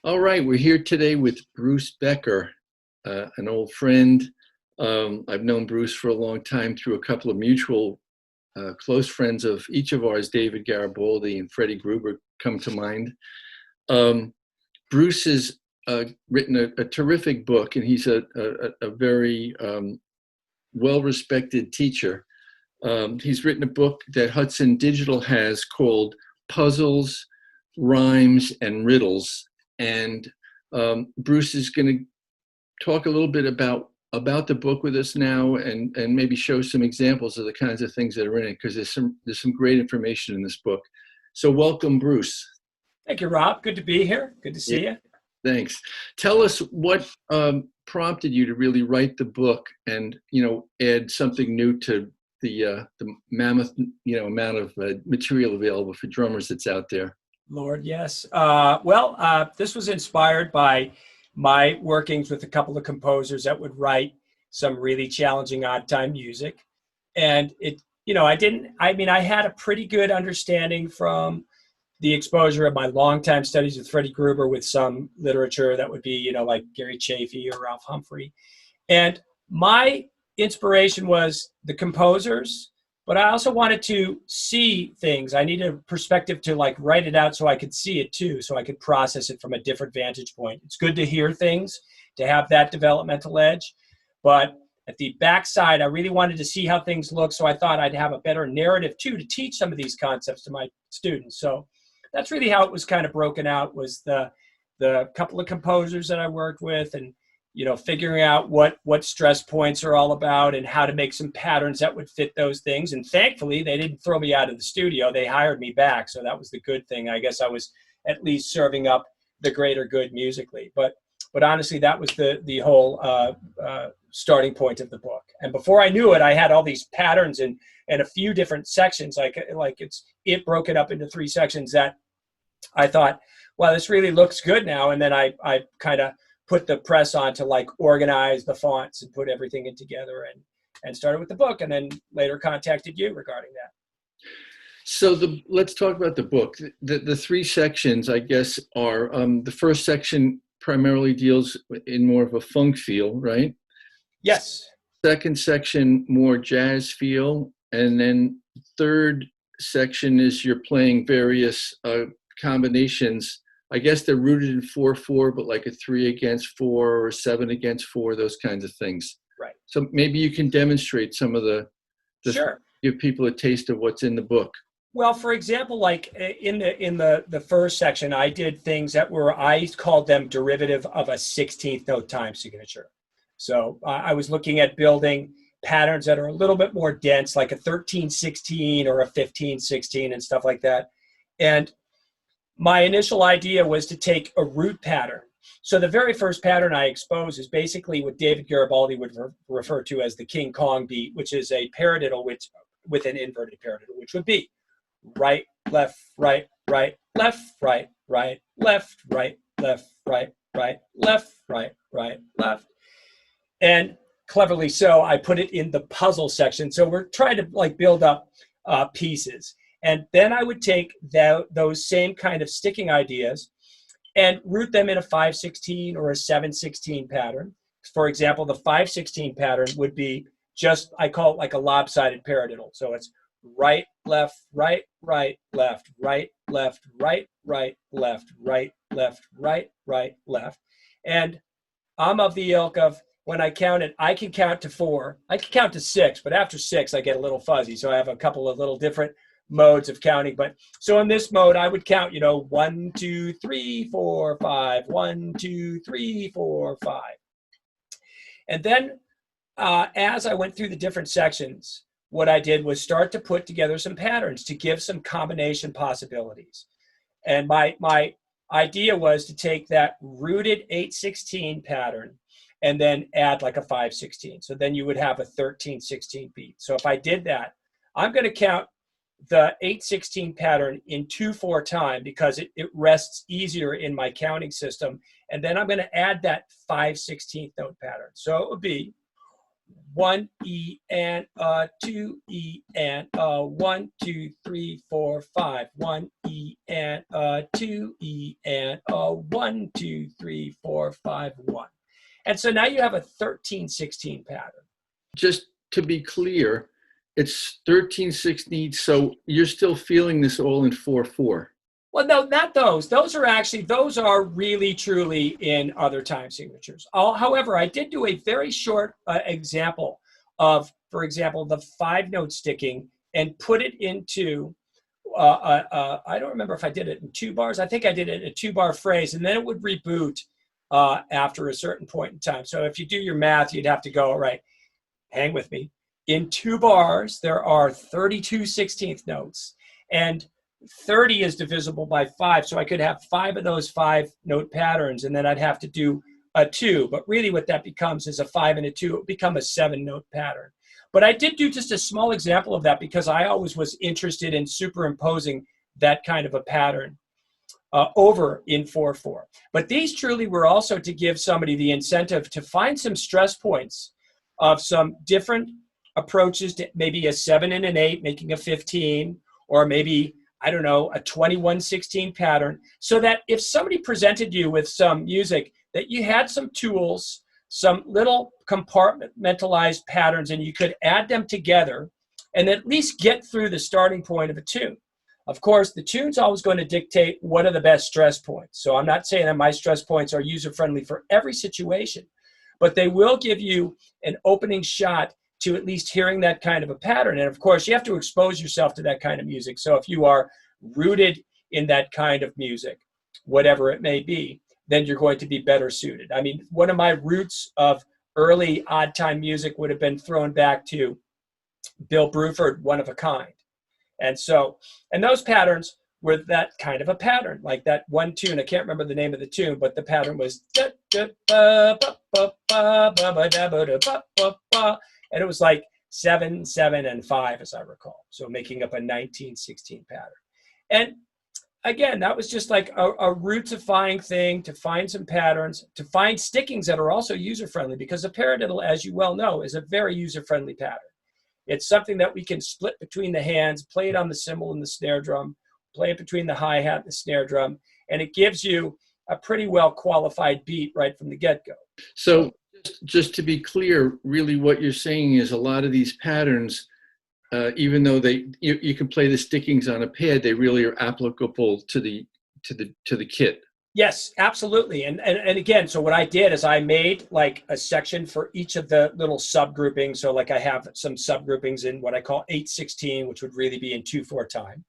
All right, we're here today with Bruce Becker, an old friend. I've known Bruce for a long time through a couple of mutual close friends of each of ours, David Garibaldi and Freddie Gruber, come to mind. Bruce has written a terrific book, and he's a very well-respected teacher. He's written a book that Hudson Digital has called Puzzles, Rhymes, and Riddles. And Bruce is going to talk a little bit about the book with us now, and maybe show some examples of the kinds of things that are in it, because there's some great information in this book. So welcome, Bruce. Thank you, Rob. Good to be here. Good to see you. Thanks. Tell us what prompted you to really write the book, and add something new to the mammoth amount of material available for drummers that's out there. Lord, yes. This was inspired by my workings with a couple of composers that would write some really challenging odd time music. And I had a pretty good understanding from the exposure of my longtime studies with Freddie Gruber, with some literature that would be, like Gary Chafee or Ralph Humphrey. And my inspiration was the composers, but I also wanted to see things. I needed a perspective to write it out so I could see it too, so I could process it from a different vantage point. It's good to hear things, to have that developmental edge. But at the backside, I really wanted to see how things look, so I thought I'd have a better narrative too to teach some of these concepts to my students. So that's really how it was kind of broken out, was the couple of composers that I worked with, and figuring out what stress points are all about and how to make some patterns that would fit those things. And thankfully, they didn't throw me out of the studio. They hired me back. So that was the good thing. I guess I was at least serving up the greater good musically. But honestly, that was the whole starting point of the book. And before I knew it, I had all these patterns and a few different sections. It broke it up into 3 sections that I thought, wow, this really looks good now. And then I kind of put the press on to organize the fonts and put everything in together, and started with the book, and then later contacted you regarding that. So let's talk about the book. The 3 sections, I guess, are the first section primarily deals in more of a funk feel, right? Yes. Second section, more jazz feel. And then third section is you're playing various combinations. I guess they're rooted in 4/4, but like a 3 against 4 or 7 against 4, those kinds of things. Right. So maybe you can demonstrate some of the sure. Give people a taste of what's in the book. Well, for example, in the first section, I did things that I called them derivative of a 16th note time signature. So I was looking at building patterns that are a little bit more dense, like a 13/16 or a 15/16 and stuff like that. And my initial idea was to take a root pattern. So the very first pattern I expose is basically what David Garibaldi would refer to as the King Kong beat, which is a paradiddle with an inverted paradiddle, which would be right, left, right, right, left, right, right, left, right, left, right, right, left, right, right, left. And cleverly so, I put it in the puzzle section. So we're trying to build up pieces. And then I would take those same kind of sticking ideas and root them in a 5/16 or a 7/16 pattern. For example, the 5/16 pattern would be I call it like a lopsided paradiddle. So it's right, left, right, right, left, right, left, right, right, left, right, left, right, right, left. And I'm of the ilk of, when I count it, I can count to 4. I can count to 6, but after 6, I get a little fuzzy. So I have a couple of little different modes of counting. But so in this mode, I would count, 1, 2, 3, 4, 5, 1, 2, 3, 4, 5. And then as I went through the different sections, what I did was start to put together some patterns to give some combination possibilities. And my idea was to take that rooted 8/16 pattern and then add like a 5/16. So then you would have a 13/16 beat. So if I did that, I'm going to count the 8/16 pattern in 2/4 time, because it rests easier in my counting system. And then I'm going to add that 5/16 note pattern. So it would be 1 E and a 2 E and a 1 2 3 4 5 1 E and a 2 E and a 1 2 3 4 5 1. And so now you have a 13/16 pattern. Just to be clear, it's 13/16, so you're still feeling this all in 4/4. Well, no, not those. Those are really truly in other time signatures. However, I did do a very short example of, for example, the 5-note sticking and put it into, I don't remember if I did it in 2 bars. I think I did it in a 2-bar phrase, and then it would reboot after a certain point in time. So if you do your math, you'd have to go, all right, hang with me. In 2 bars, there are 32 16th notes, and 30 is divisible by 5, so I could have 5 of those 5-note patterns, and then I'd have to do a 2. But really what that becomes is a 5 and a 2. It would become a 7-note pattern. But I did do just a small example of that because I always was interested in superimposing that kind of a pattern over in 4/4. But these truly were also to give somebody the incentive to find some stress points of some different approaches to maybe a 7 and an 8, making a 15, or maybe, I don't know, a 21/16 pattern, so that if somebody presented you with some music, that you had some tools, some little compartmentalized patterns, and you could add them together and at least get through the starting point of a tune. Of course, the tune's always going to dictate what are the best stress points. So I'm not saying that my stress points are user-friendly for every situation, but they will give you an opening shot to at least hearing that kind of a pattern. And of course, you have to expose yourself to that kind of music. So if you are rooted in that kind of music, whatever it may be, then you're going to be better suited. I mean, one of my roots of early odd time music would have been thrown back to Bill Bruford, One of a Kind. And so, and those patterns were that kind of a pattern, like that one tune. I can't remember the name of the tune, but the pattern was, and it was like 7, 7, and 5, as I recall. So making up a 19/16 pattern. And again, that was just like a root-defying thing to find some patterns, to find stickings that are also user-friendly, because a paradiddle, as you well know, is a very user-friendly pattern. It's something that we can split between the hands, play it on the cymbal and the snare drum, play it between the hi-hat and the snare drum, and it gives you a pretty well-qualified beat right from the get-go. So just to be clear, really what you're saying is a lot of these patterns, even though you can play the stickings on a pad, they really are applicable to the kit. Yes, absolutely. And again, so what I did is I made like a section for each of the little subgroupings. So like I have some subgroupings in what I call 8/16, which would really be in 2/4 time.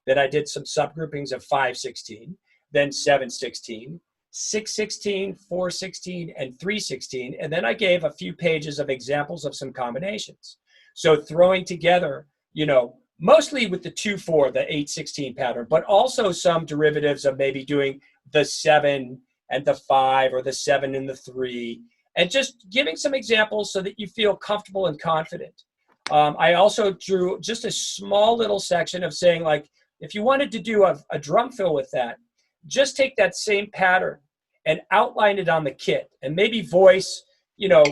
Then I did some subgroupings of 5/16, then 7/16, 6/16, 4/16, and 3/16. And then I gave a few pages of examples of some combinations. So throwing together, you know, mostly with the 2/4, the 8/16 pattern, but also some derivatives of maybe doing the 7 and the 5, or the 7 and the 3, and just giving some examples so that you feel comfortable and confident. I also drew just a small little section of saying, like, if you wanted to do a drum fill with that, just take that same pattern and outline it on the kit, and maybe voice, you know,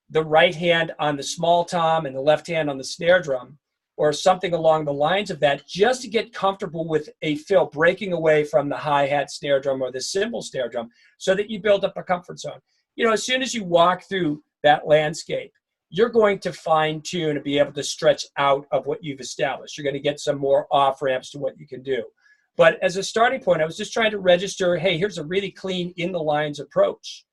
the right hand on the small tom and the left hand on the snare drum, or something along the lines of that, just to get comfortable with a fill, breaking away from the hi-hat snare drum or the cymbal snare drum, so that you build up a comfort zone. You know, as soon as you walk through that landscape, you're going to fine tune and be able to stretch out of what you've established. You're going to get some more off ramps to what you can do. But as a starting point, I was just trying to register, hey, here's a really clean in the lines approach.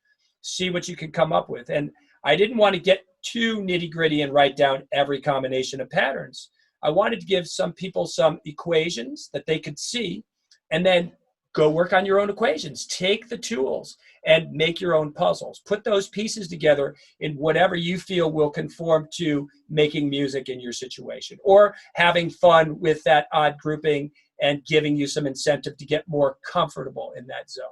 See what you can come up with. And I didn't want to get too nitty gritty and write down every combination of patterns. I wanted to give some people some equations that they could see, and then go work on your own equations. Take the tools and make your own puzzles. Put those pieces together in whatever you feel will conform to making music in your situation, or having fun with that odd grouping and giving you some incentive to get more comfortable in that zone.